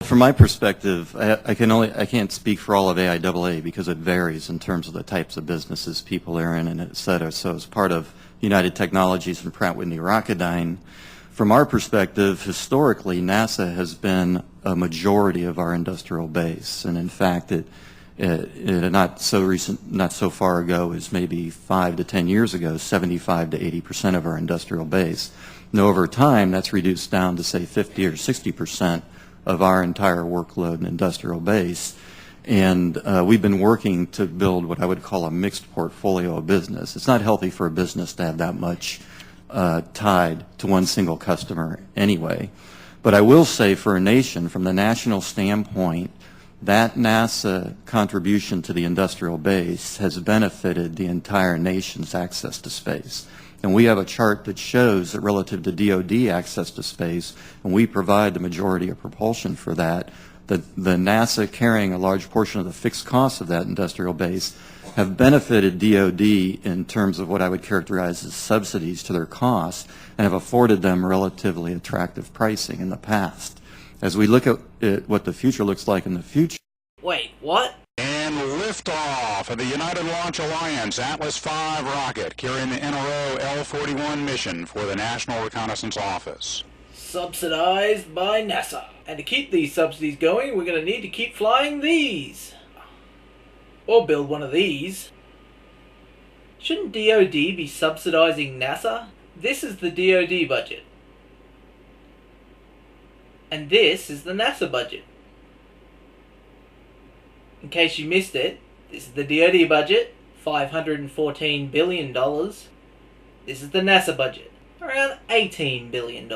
From my perspective, I can't speak for all of AIAA because it varies in terms of the types of businesses people are in and et cetera. So as part of United Technologies and Pratt Whitney Rocketdyne, from our perspective, historically, NASA has been a majority of our industrial base. And in fact, it not so far ago as maybe 5 to 10 years ago, 75 to 80% of our industrial base. And over time, that's reduced down to say 50 or 60% of our entire workload and industrial base. And we've been working to build what I would call a mixed portfolio of business. It's not healthy for a business to have that much tied to one single customer anyway. But I will say for a nation, from the national standpoint, that NASA contribution to the industrial base has benefited the entire nation's access to space. And we have a chart that shows that relative to DoD access to space, and we provide the majority of propulsion for that, the NASA carrying a large portion of the fixed costs of that industrial base have benefited DoD in terms of what I would characterize as subsidies to their costs and have afforded them relatively attractive pricing in the past. As we look at what the future looks like in the future. Wait, what? And liftoff of the United Launch Alliance Atlas V rocket carrying the NRO L-41 mission for the National Reconnaissance Office. Subsidized by NASA. And to keep these subsidies going, we're going to need to keep flying these. Or build one of these. Shouldn't DoD be subsidizing NASA? This is the DoD budget. And this is the NASA budget. In case you missed it, this is the DoD budget, $514 billion. This is the NASA budget, around $18 billion.